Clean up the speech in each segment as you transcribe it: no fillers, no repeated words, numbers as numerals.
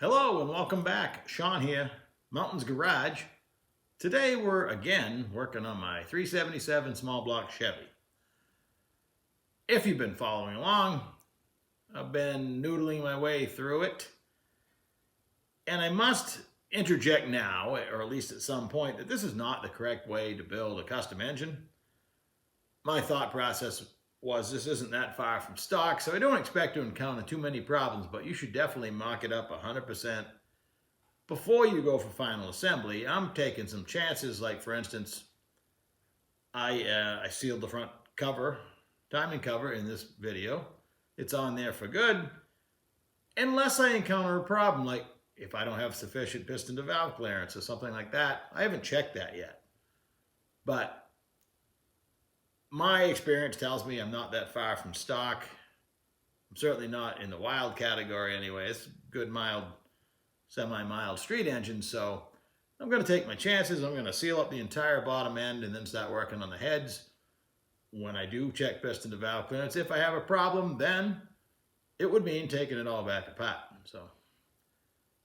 Hello and welcome back. Sean here, Mountains Garage. Today we're again working on my 377 small block Chevy. If you've been following along, I've been noodling my way through it. And I must interject now, or at least at some point, that this is not the correct way to build a custom engine. My thought process was this isn't that far from stock, so I don't expect to encounter too many problems, but you should definitely mock it up 100% before you go for final assembly. I'm taking some chances, like for instance, I sealed the front cover, timing cover in this video. It's on there for good, unless I encounter a problem, like if I don't have sufficient piston to valve clearance or something like that. I haven't checked that yet, but my experience tells me I'm not that far from stock. I'm certainly not in the wild category anyway. It's good, mild, semi-mild street engine, so I'm going to take my chances. I'm going to seal up the entire bottom end and then start working on the heads. When I do check piston to valve clearance, if I have a problem, then it would mean taking it all back apart.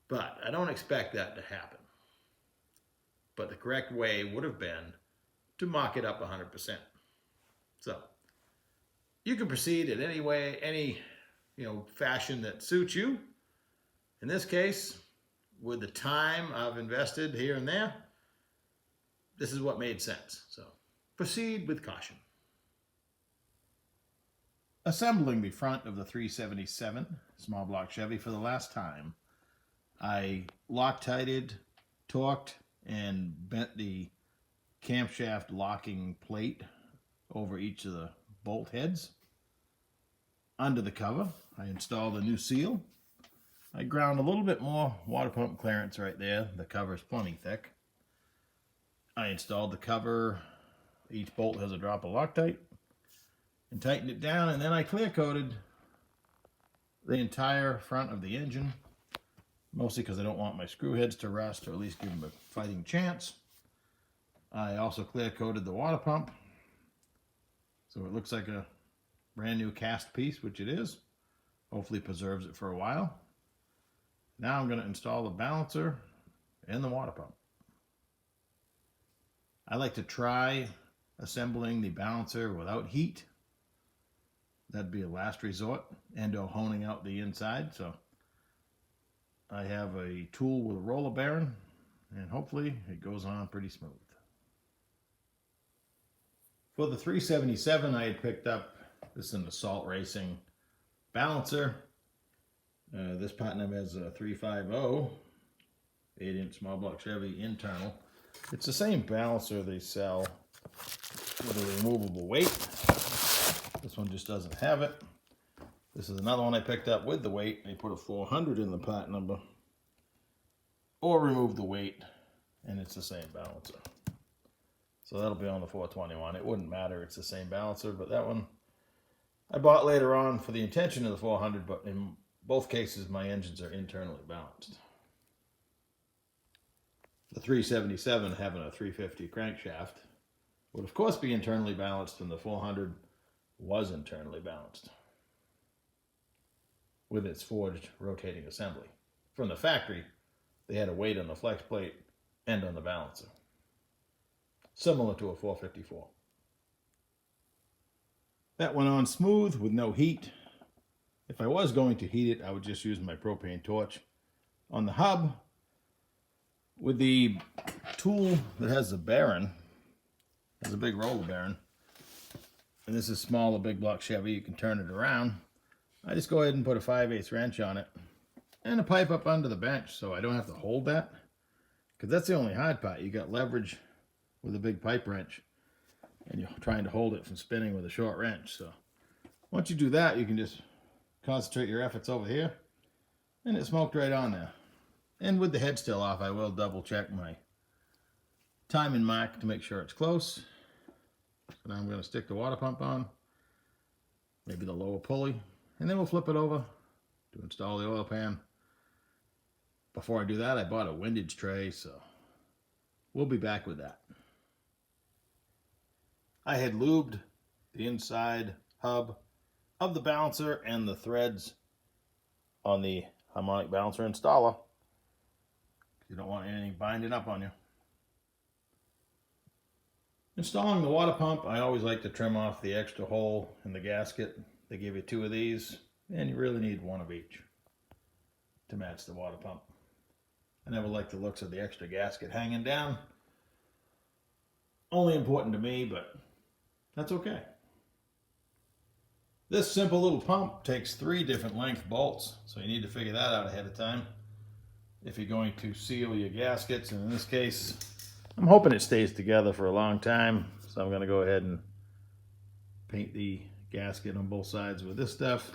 But I don't expect that to happen. But the correct way would have been to mock it up 100%. So you can proceed in any way, any fashion that suits you. In this case, with the time I've invested here and there, this is what made sense. So proceed with caution. Assembling the front of the 377 small block Chevy for the last time, I Loctited, torqued, and bent the camshaft locking plate over each of the bolt heads. Under the cover, I installed a new seal. I ground a little bit more water pump clearance right there. The cover is plenty thick. I installed the cover. Each bolt has a drop of Loctite, and tightened it down, and then I clear coated the entire front of the engine, mostly because I don't want my screw heads to rust, or at least give them a fighting chance. I also clear coated the water pump, so it looks like a brand new cast piece, which it is. Hopefully preserves it for a while. Now I'm going to install the balancer and the water pump. I like to try assembling the balancer without heat. That'd be a last resort, and/or honing out the inside. So I have a tool with a roller bearing, and hopefully it goes on pretty smooth. For the 377, I had picked up, this is an Assault Racing balancer. This part number has a 350, 8-inch small block Chevy internal. It's the same balancer they sell with a removable weight. This one just doesn't have it. This is another one I picked up with the weight. They put a 400 in the part number, or remove the weight, and it's the same balancer. So that'll be on the 421. It wouldn't matter, it's the same balancer, but that one I bought later on for the intention of the 400, but in both cases my engines are internally balanced. The 377 having a 350 crankshaft would of course be internally balanced, and the 400 was internally balanced with its forged rotating assembly. From the factory, they had a weight on the flex plate and on the balancer, similar to a 454. That went on smooth with no heat. If I was going to heat it, I would just use my propane torch. On the hub, with the tool that has the bearing, has a big roller bearing, and this is small, a big block Chevy, you can turn it around. I just go ahead and put a 5/8 wrench on it and a pipe up under the bench, so I don't have to hold that, because that's the only hard part. You got leverage with a big pipe wrench, and you're trying to hold it from spinning with a short wrench. So once you do that, you can just concentrate your efforts over here, and it smoked right on there. And with the head still off, I will double check my timing mark to make sure it's close. So now I'm going to stick the water pump on, maybe the lower pulley, and then we'll flip it over to install the oil pan. Before I do that, I bought a windage tray, so we'll be back with that. I had lubed the inside hub of the balancer and the threads on the harmonic balancer installer You don't want anything binding up on you. Installing the water pump, I always like to trim off the extra hole in the gasket. They give you 2 of these, and you really need 1 of each to match the water pump. I never like the looks of the extra gasket hanging down. Only important to me, but that's okay. This simple little pump takes 3 different length bolts, so you need to figure that out ahead of time if you're going to seal your gaskets. And in this case, I'm hoping it stays together for a long time, so I'm going to go ahead and paint the gasket on both sides with this stuff.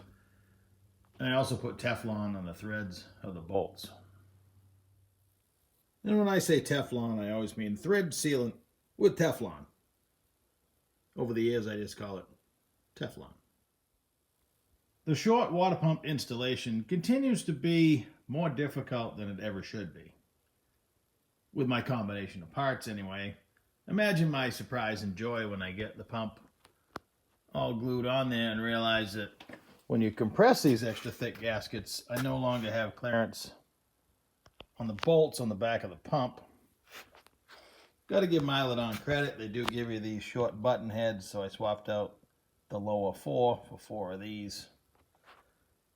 And I also put Teflon on the threads of the bolts. And when I say Teflon, I always mean thread sealant with Teflon. Over the years, I just call it Teflon. The short water pump installation continues to be more difficult than it ever should be. With my combination of parts anyway. Imagine my surprise and joy when I get the pump all glued on there and realize that when you compress these extra thick gaskets, I no longer have clearance on the bolts on the back of the pump. Got to give Mylodon credit. They do give you these short button heads, so I swapped out the lower 4 for 4 of these,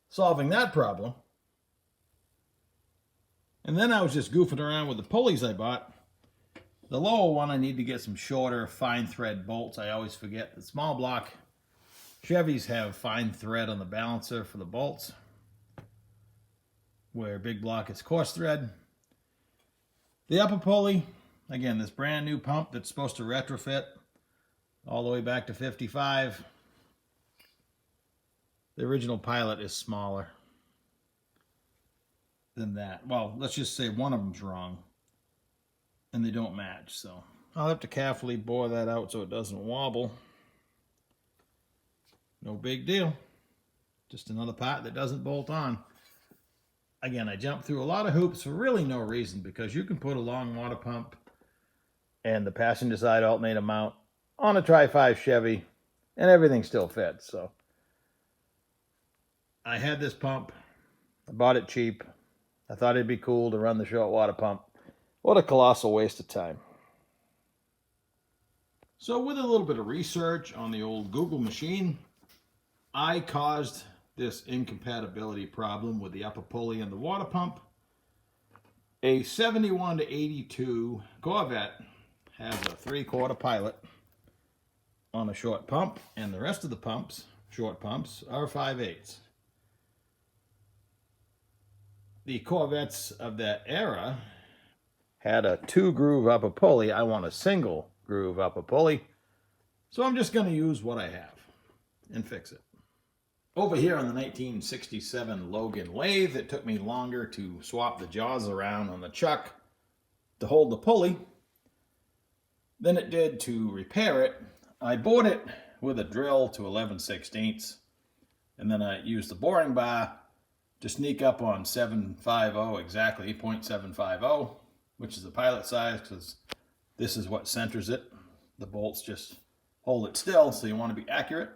solving that problem. And then I was just goofing around with the pulleys I bought. The lower one, I need to get some shorter fine thread bolts. I always forget that small block Chevys have fine thread on the balancer for the bolts, where big block is coarse thread. The upper pulley, again, this brand new pump that's supposed to retrofit all the way back to 55. The original Pilot is smaller than that. Well, let's just say one of them's wrong and they don't match. So I'll have to carefully bore that out so it doesn't wobble. No big deal. Just another part that doesn't bolt on. Again, I jumped through a lot of hoops for really no reason, because you can put a long water pump and the passenger side alternator mount on a Tri-5 Chevy and everything still fits. So I had this pump. I bought it cheap. I thought it'd be cool to run the short water pump. What a colossal waste of time. So with a little bit of research on the old Google machine, I caused this incompatibility problem with the upper pulley and the water pump. A 71 to 82 Corvette has a 3/4 Pilot on a short pump, and the rest of the pumps, short pumps, are 5/8. The Corvettes of that era had a 2-groove upper pulley. I want a single groove upper pulley. So I'm just going to use what I have and fix it. Over here on the 1967 Logan lathe, it took me longer to swap the jaws around on the chuck to hold the pulley than it did to repair it. I bored it with a drill to 11/16, and then I used the boring bar to sneak up on 750, exactly 0.750, which is the Pilot size, because this is what centers it. The bolts just hold it still, so you want to be accurate.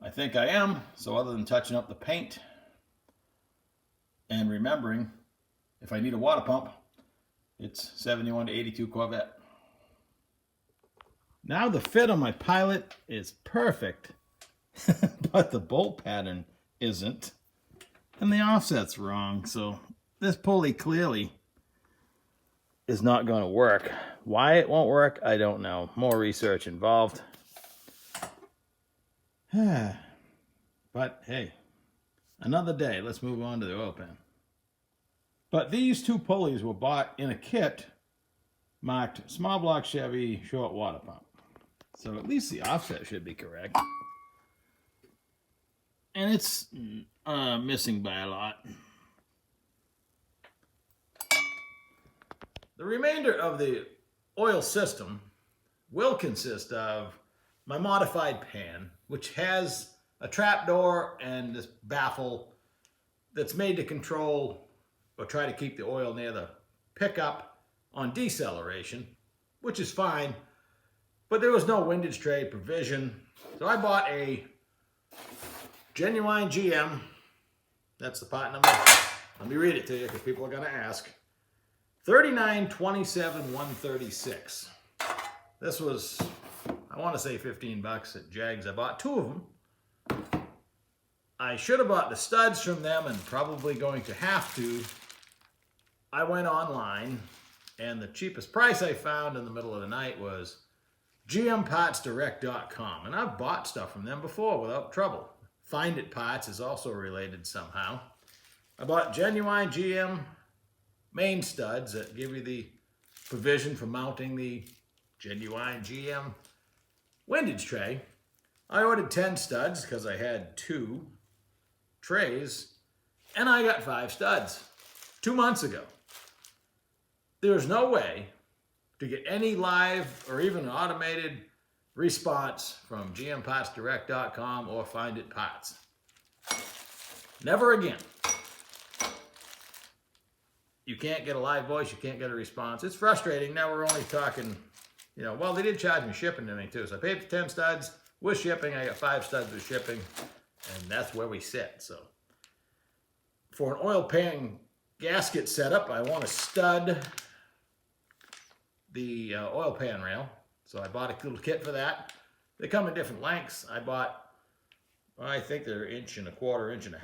I think I am, so other than touching up the paint and remembering if I need a water pump, it's 71 to 82 Corvette. Now the fit on my Pilot is perfect, but the bolt pattern isn't. And the offset's wrong, so this pulley clearly is not going to work. Why it won't work, I don't know. More research involved. But hey, another day. Let's move on to the oil pan. But these 2 pulleys were bought in a kit marked small block Chevy short water pump. So at least the offset should be correct. And it's missing by a lot. The remainder of the oil system will consist of my modified pan, which has a trapdoor and this baffle that's made to control or try to keep the oil near the pickup on deceleration, which is fine, but there was no windage tray provision. So I bought a genuine GM. That's the part number. Let me read it to you because people are going to ask. $39.27 This was, I want to say 15 bucks at Jags. I bought two of them. I should have bought the studs from them, and probably going to have to. I went online, and the cheapest price I found in the middle of the night was gmpartsdirect.com. And I've bought stuff from them before without trouble. Find It Parts is also related somehow. I bought genuine GM main studs that give you the provision for mounting the genuine GM windage tray. I ordered 10 studs because I had 2 trays, and I got 5 studs 2 months ago. There's no way to get any live or even an automated response from gmpartsdirect.com or Find It Parts. Never again. You can't get a live voice, you can't get a response. It's frustrating. Now we're only talking, well, they did charge me shipping to me too. So I paid for 10 studs with shipping. I got 5 studs with shipping, and that's where we sit. So for an oil pan gasket setup, I want to stud the oil pan rail. So I bought a little kit for that. They come in different lengths. I bought, I think they're 1.25 inches, 1.5 inches,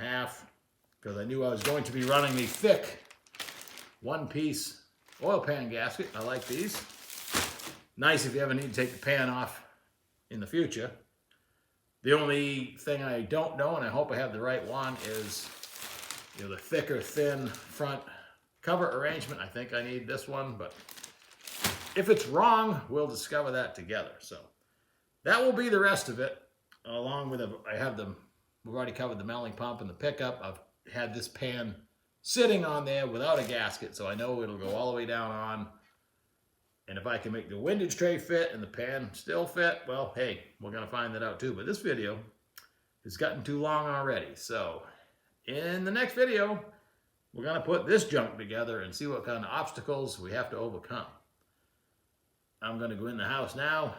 because I knew I was going to be running the thick one-piece oil pan gasket. I like these. Nice if you ever need to take the pan off in the future. The only thing I don't know, and I hope I have the right one, is the thicker, thin front cover arrangement. I think I need this one, but if it's wrong, we'll discover that together. So that will be the rest of it, along with we've already covered the melting pump and the pickup. I've had this pan sitting on there without a gasket, so I know it'll go all the way down on. And if I can make the windage tray fit and the pan still fit, well, hey, we're going to find that out too. But this video has gotten too long already. So in the next video, we're going to put this junk together and see what kind of obstacles we have to overcome. I'm going to go in the house now,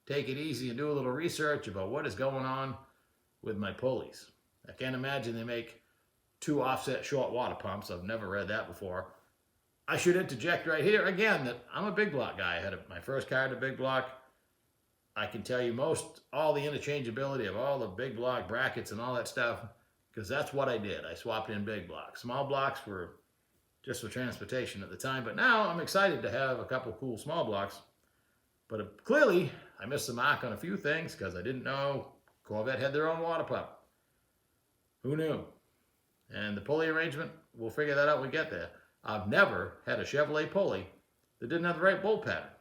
take it easy, and do a little research about what is going on with my pulleys. I can't imagine they make 2 offset short water pumps. I've never read that before. I should interject right here again that I'm a big block guy. I had my first car at a big block. I can tell you all the interchangeability of all the big block brackets and all that stuff, because that's what I did. I swapped in big blocks. Small blocks were just for transportation at the time, but now I'm excited to have a couple cool small blocks. But clearly, I missed the mark on a few things because I didn't know Corvette had their own water pump. Who knew? And the pulley arrangement, we'll figure that out when we get there. I've never had a Chevrolet pulley that didn't have the right bolt pattern.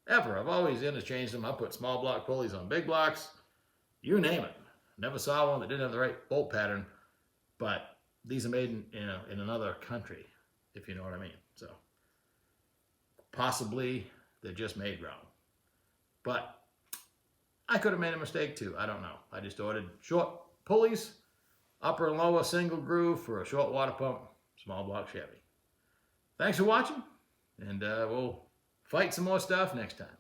Ever. I've always interchanged them. I put small block pulleys on big blocks. You name it. Never saw one that didn't have the right bolt pattern. But these are made in another country, if you know what I mean. So possibly they're just made wrong. But I could have made a mistake too. I don't know. I just ordered short pulleys, upper and lower single groove for a short water pump, small block Chevy. Thanks for watching, and we'll fight some more stuff next time.